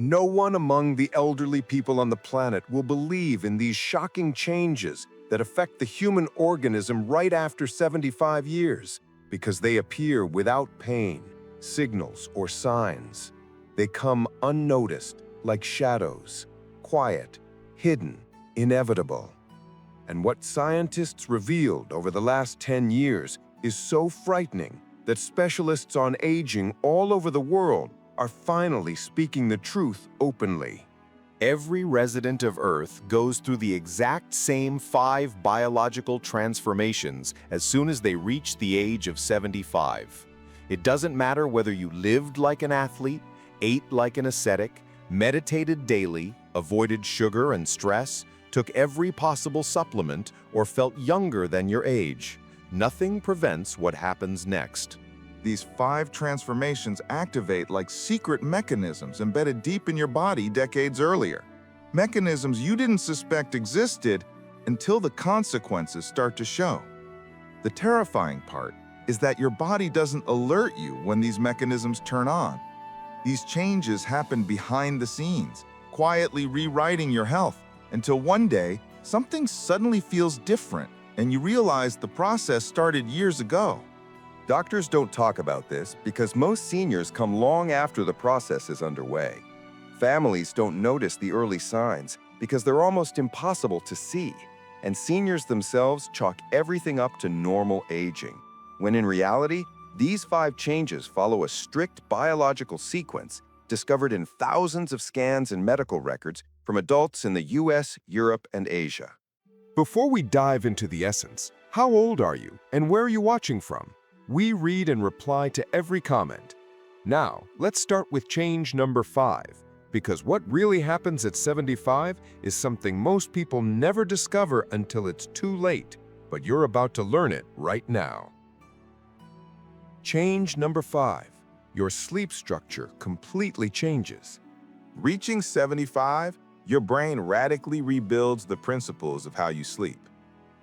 No one among the elderly people on the planet will believe in these shocking changes that affect the human organism right after 75 years, because they appear without pain, signals, or signs. They come unnoticed, like shadows, quiet, hidden, inevitable. And what scientists revealed over the last 10 years is so frightening that specialists on aging all over the world are finally speaking the truth openly. Every resident of Earth goes through the exact same 5 biological transformations as soon as they reach the age of 75. It doesn't matter whether you lived like an athlete, ate like an ascetic, meditated daily, avoided sugar and stress, took every possible supplement, or felt younger than your age. Nothing prevents what happens next. These 5 transformations activate like secret mechanisms embedded deep in your body decades earlier. Mechanisms you didn't suspect existed until the consequences start to show. The terrifying part is that your body doesn't alert you when these mechanisms turn on. These changes happen behind the scenes, quietly rewriting your health, until one day, something suddenly feels different and you realize the process started years ago. Doctors don't talk about this because most seniors come long after the process is underway. Families don't notice the early signs because they're almost impossible to see, and seniors themselves chalk everything up to normal aging, when in reality, these 5 changes follow a strict biological sequence discovered in thousands of scans and medical records from adults in the US, Europe, and Asia. Before we dive into the essence, how old are you and where are you watching from? We read and reply to every comment. Now, let's start with change number 5, because what really happens at 75 is something most people never discover until it's too late, but you're about to learn it right now. Change number 5. Your sleep structure completely changes. Reaching 75, your brain radically rebuilds the principles of how you sleep.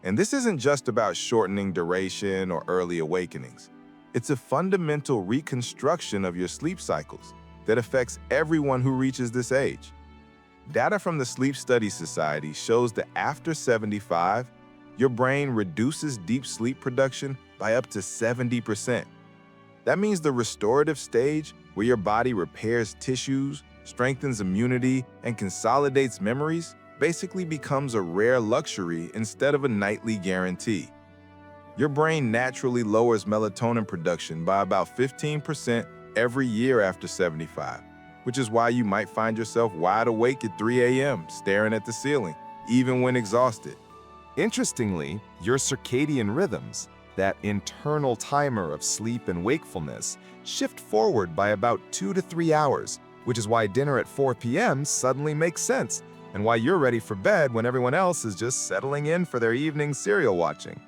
And this isn't just about shortening duration or early awakenings. It's a fundamental reconstruction of your sleep cycles that affects everyone who reaches this age. Data from the Sleep Study Society shows that after 75, your brain reduces deep sleep production by up to 70%. That means the restorative stage, where your body repairs tissues, strengthens immunity, and consolidates memories, basically becomes a rare luxury instead of a nightly guarantee. Your brain naturally lowers melatonin production by about 15% every year after 75, which is why you might find yourself wide awake at 3 a.m. staring at the ceiling, even when exhausted. Interestingly, your circadian rhythms, that internal timer of sleep and wakefulness, shift forward by about 2 to 3 hours, which is why dinner at 4 p.m. suddenly makes sense, and why you're ready for bed when everyone else is just settling in for their evening serial watching.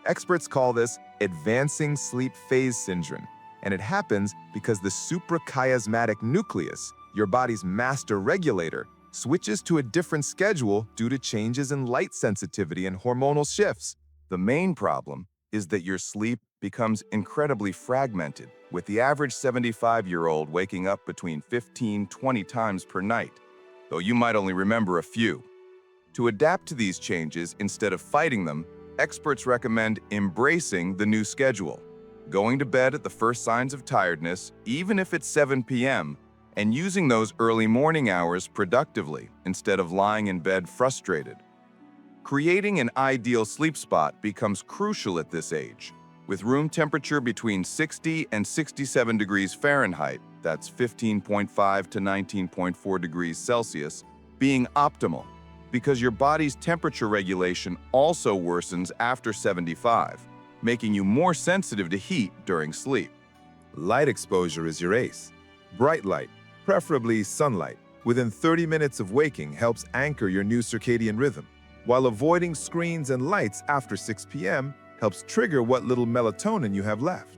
Experts call this advancing sleep phase syndrome, and it happens because the suprachiasmatic nucleus, your body's master regulator, switches to a different schedule due to changes in light sensitivity and hormonal shifts. The main problem is that your sleep becomes incredibly fragmented, with the average 75-year-old waking up between 15-20 times per night, though you might only remember a few. To adapt to these changes instead of fighting them, experts recommend embracing the new schedule, going to bed at the first signs of tiredness, even if it's 7 p.m., and using those early morning hours productively instead of lying in bed frustrated. Creating an ideal sleep spot becomes crucial at this age, with room temperature between 60 and 67 degrees Fahrenheit, that's 15.5 to 19.4 degrees Celsius, being optimal, because your body's temperature regulation also worsens after 75, making you more sensitive to heat during sleep. Light exposure is your ace. Bright light, preferably sunlight, within 30 minutes of waking helps anchor your new circadian rhythm, while avoiding screens and lights after 6 p.m. helps trigger what little melatonin you have left.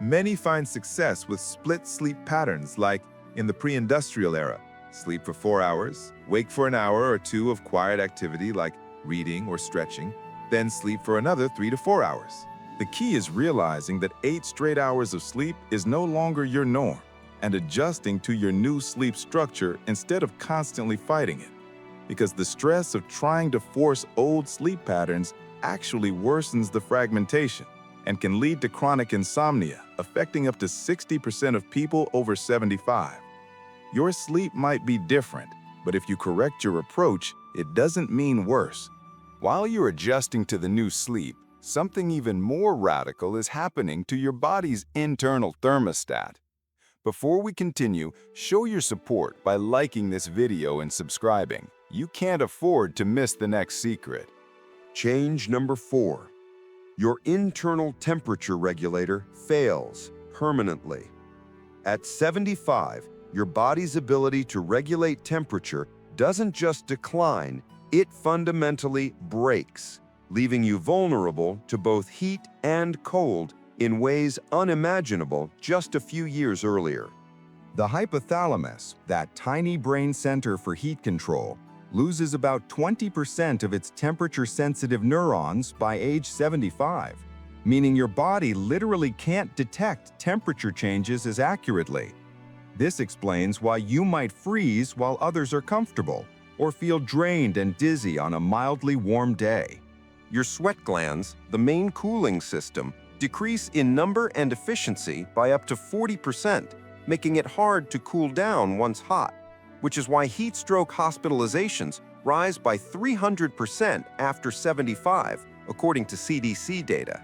Many find success with split sleep patterns like in the pre-industrial era, sleep for 4 hours, wake for an hour or 2 of quiet activity like reading or stretching, then sleep for another 3 to 4 hours. The key is realizing that 8 straight hours of sleep is no longer your norm. and adjusting to your new sleep structure instead of constantly fighting it. Because the stress of trying to force old sleep patterns actually worsens the fragmentation and can lead to chronic insomnia, affecting up to 60% of people over 75. Your sleep might be different, but if you correct your approach, it doesn't mean worse. While you're adjusting to the new sleep, something even more radical is happening to your body's internal thermostat. Before we continue, show your support by liking this video and subscribing. You can't afford to miss the next secret. Change number 4. Your internal temperature regulator fails permanently. At 75, your body's ability to regulate temperature doesn't just decline, it fundamentally breaks, leaving you vulnerable to both heat and cold in ways unimaginable just a few years earlier. The hypothalamus, that tiny brain center for heat control, loses about 20% of its temperature-sensitive neurons by age 75, meaning your body literally can't detect temperature changes as accurately. This explains why you might freeze while others are comfortable, or feel drained and dizzy on a mildly warm day. Your sweat glands, the main cooling system, decrease in number and efficiency by up to 40%, making it hard to cool down once hot, which is why heat stroke hospitalizations rise by 300% after 75, according to CDC data.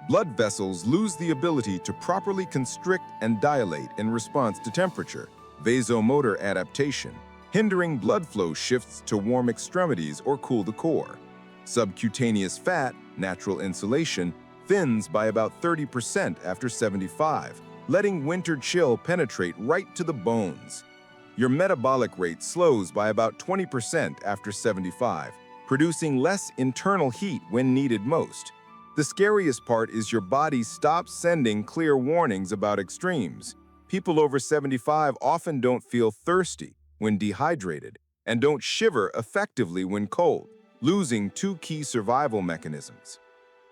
Blood vessels lose the ability to properly constrict and dilate in response to temperature, vasomotor adaptation, hindering blood flow shifts to warm extremities or cool the core. Subcutaneous fat, natural insulation, thins by about 30% after 75, letting winter chill penetrate right to the bones. Your metabolic rate slows by about 20% after 75, producing less internal heat when needed most. The scariest part is your body stops sending clear warnings about extremes. People over 75 often don't feel thirsty when dehydrated and don't shiver effectively when cold, losing 2 key survival mechanisms.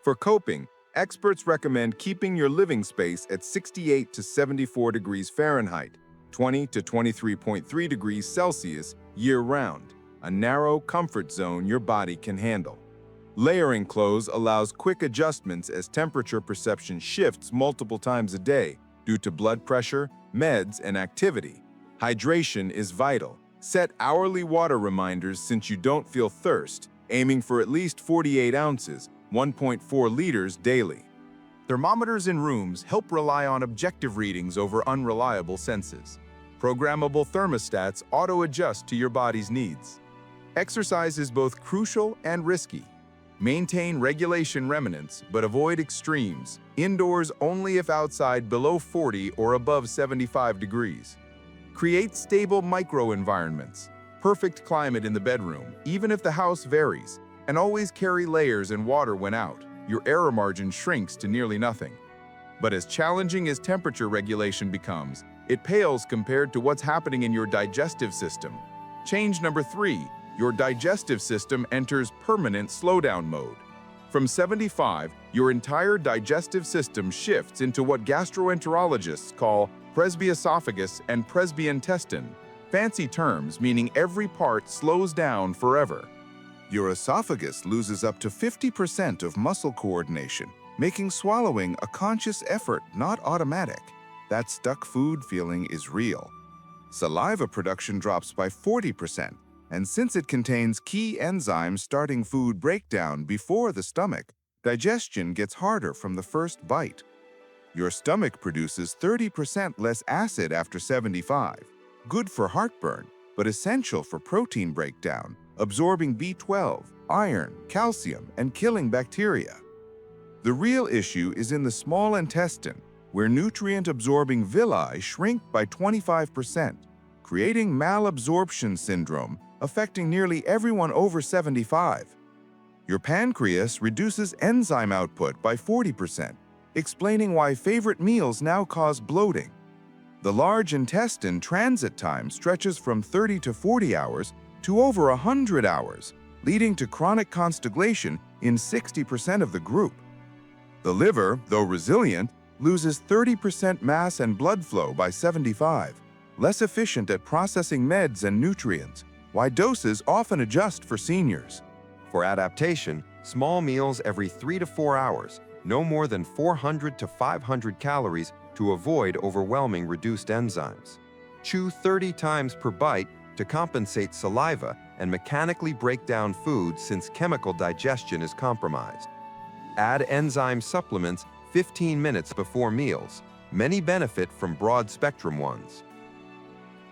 For coping, experts recommend keeping your living space at 68 to 74 degrees Fahrenheit, 20 to 23.3 degrees Celsius year-round, a narrow comfort zone your body can handle. Layering clothes allows quick adjustments as temperature perception shifts multiple times a day due to blood pressure, meds, and activity. Hydration is vital. Set hourly water reminders since you don't feel thirst, aiming for at least 48 ounces, 1.4 liters daily. Thermometers in rooms help rely on objective readings over unreliable senses. Programmable thermostats auto-adjust to your body's needs. Exercise is both crucial and risky. Maintain regulation remnants, but avoid extremes. Indoors only if outside below 40 or above 75 degrees. Create stable microenvironments. Perfect climate in the bedroom, even if the house varies. And always carry layers and water when out. Your error margin shrinks to nearly nothing. But as challenging as temperature regulation becomes, it pales compared to what's happening in your digestive system. Change number 3. Your digestive system enters permanent slowdown mode. From 75, your entire digestive system shifts into what gastroenterologists call presbyosophagus and presbyintestine, fancy terms meaning every part slows down forever. Your esophagus loses up to 50% of muscle coordination, making swallowing a conscious effort, not automatic. That stuck food feeling is real. Saliva production drops by 40%, and since it contains key enzymes starting food breakdown before the stomach, digestion gets harder from the first bite. Your stomach produces 30% less acid after 75, good for heartburn, but essential for protein breakdown, absorbing B12, iron, calcium, and killing bacteria. The real issue is in the small intestine, where nutrient-absorbing villi shrink by 25%, creating malabsorption syndrome affecting nearly everyone over 75. Your pancreas reduces enzyme output by 40%, explaining why favorite meals now cause bloating. The large intestine transit time stretches from 30 to 40 hours to over 100 hours, leading to chronic constipation in 60% of the group. The liver, though resilient, loses 30% mass and blood flow by 75, less efficient at processing meds and nutrients, why doses often adjust for seniors. For adaptation, small meals every 3 to 4 hours, no more than 400 to 500 calories to avoid overwhelming reduced enzymes. Chew 30 times per bite to compensate saliva and mechanically break down food since chemical digestion is compromised. Add enzyme supplements 15 minutes before meals. Many benefit from broad-spectrum ones.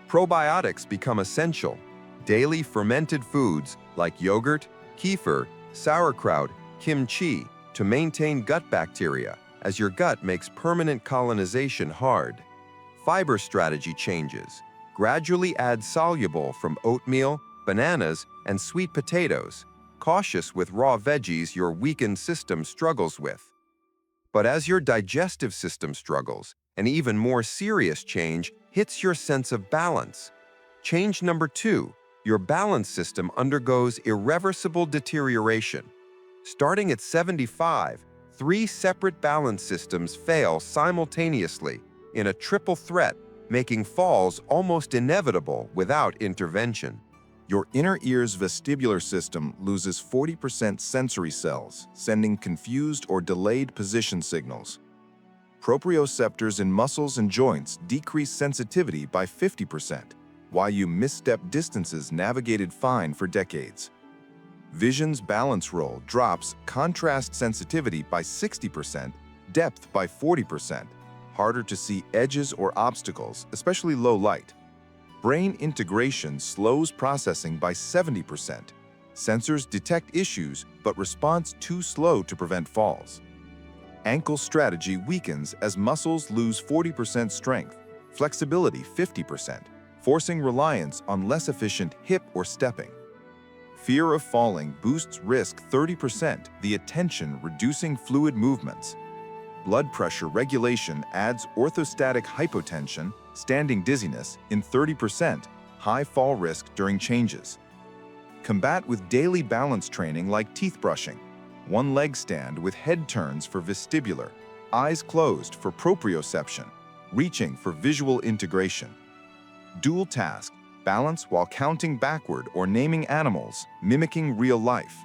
Probiotics become essential. Daily fermented foods like yogurt, kefir, sauerkraut, kimchi to maintain gut bacteria, as your gut makes permanent colonization hard. Fiber strategy changes. Gradually add soluble from oatmeal, bananas, and sweet potatoes. Cautious with raw veggies your weakened system struggles with. But as your digestive system struggles, an even more serious change hits your sense of balance. Change number 2, your balance system undergoes irreversible deterioration. Starting at 75, 3 separate balance systems fail simultaneously in a triple threat, making falls almost inevitable without intervention. Your inner ear's vestibular system loses 40% sensory cells, sending confused or delayed position signals. Proprioceptors in muscles and joints decrease sensitivity by 50%, while you misstep distances navigated fine for decades. Vision's balance roll drops contrast sensitivity by 60%, depth by 40%, harder to see edges or obstacles, especially low light. Brain integration slows processing by 70%. Sensors detect issues, but response too slow to prevent falls. Ankle strategy weakens as muscles lose 40% strength, flexibility 50%, forcing reliance on less efficient hip or stepping. Fear of falling boosts risk 30%, the attention reducing fluid movements. Blood pressure regulation adds orthostatic hypotension, standing dizziness, in 30%, high fall risk during changes. Combat with daily balance training like teeth brushing. One leg stand with head turns for vestibular, eyes closed for proprioception, reaching for visual integration. Dual task, balance while counting backward or naming animals, mimicking real life.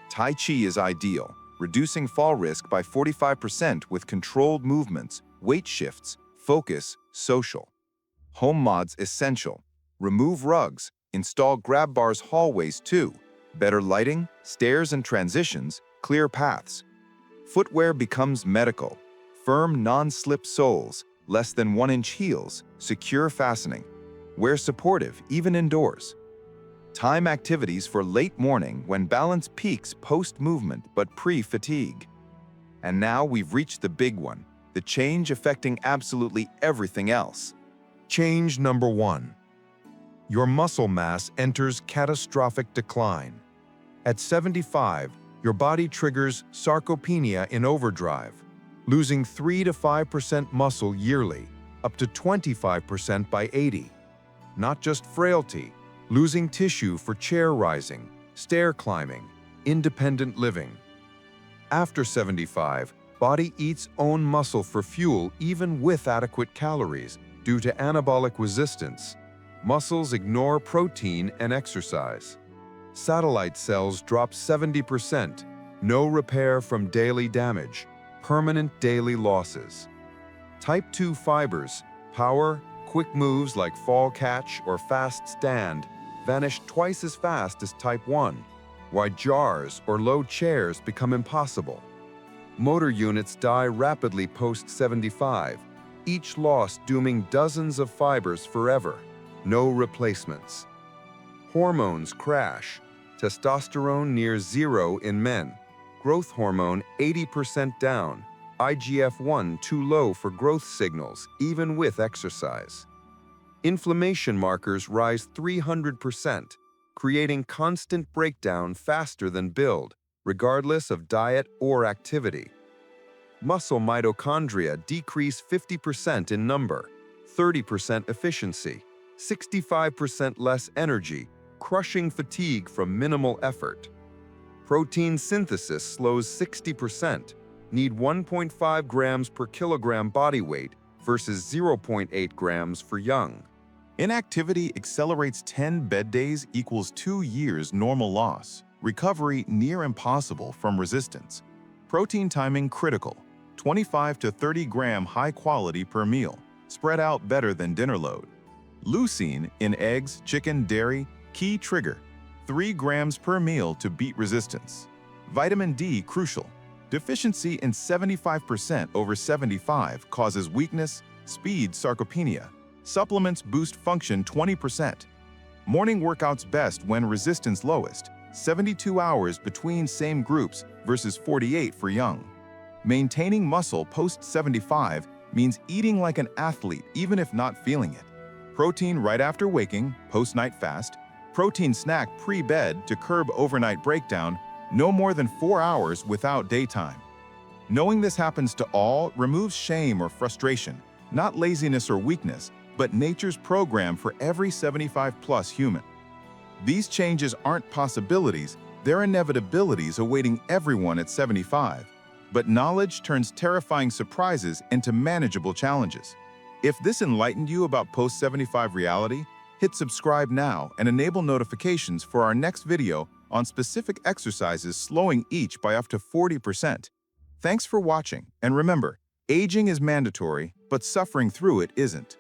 Tai Chi is ideal, reducing fall risk by 45% with controlled movements, weight shifts, focus, social. Home mods essential. Remove rugs, install grab bars hallways too. Better lighting, stairs and transitions, clear paths. Footwear becomes medical. Firm non-slip soles, less than 1-inch heels, secure fastening. Wear supportive even indoors. Time activities for late morning when balance peaks post-movement but pre-fatigue. And now we've reached the big one, the change affecting absolutely everything else. Change number 1. Your muscle mass enters catastrophic decline. At 75, your body triggers sarcopenia in overdrive, losing 3 to 5% muscle yearly, up to 25% by 80. Not just frailty, losing tissue for chair rising, stair climbing, independent living. After 75, body eats own muscle for fuel even with adequate calories due to anabolic resistance. Muscles ignore protein and exercise. Satellite cells drop 70%, no repair from daily damage, permanent daily losses. Type 2 fibers, power, quick moves like fall catch or fast stand, vanish twice as fast as type 1, while jars or low chairs become impossible. Motor units die rapidly post-75, each loss dooming dozens of fibers forever. No replacements. Hormones crash. Testosterone near 0 in men. Growth hormone 80% down. IGF-1 too low for growth signals, even with exercise. Inflammation markers rise 300%, creating constant breakdown faster than build, regardless of diet or activity. Muscle mitochondria decrease 50% in number, 30% efficiency, 65% less energy, crushing fatigue from minimal effort. Protein synthesis slows 60%, need 1.5 grams per kilogram body weight versus 0.8 grams for young. Inactivity accelerates 10 bed days equals 2 years normal loss. Recovery near impossible from resistance. Protein timing critical. 25 to 30 gram high quality per meal. Spread out better than dinner load. Leucine in eggs, chicken, dairy, key trigger. 3 grams per meal to beat resistance. Vitamin D crucial. Deficiency in 75% over 75 causes weakness, speed, sarcopenia. Supplements boost function 20%. Morning workouts best when resistance lowest. 72 hours between same groups versus 48 for young. Maintaining muscle post-75 means eating like an athlete even if not feeling it. Protein right after waking, post-night fast. Protein snack pre-bed to curb overnight breakdown. No more than 4 hours without daytime. Knowing this happens to all removes shame or frustration, not laziness or weakness, but nature's program for every 75-plus human. These changes aren't possibilities, they're inevitabilities awaiting everyone at 75. But knowledge turns terrifying surprises into manageable challenges. If this enlightened you about post-75 reality, hit subscribe now and enable notifications for our next video on specific exercises slowing each by up to 40%. Thanks for watching, and remember, aging is mandatory, but suffering through it isn't.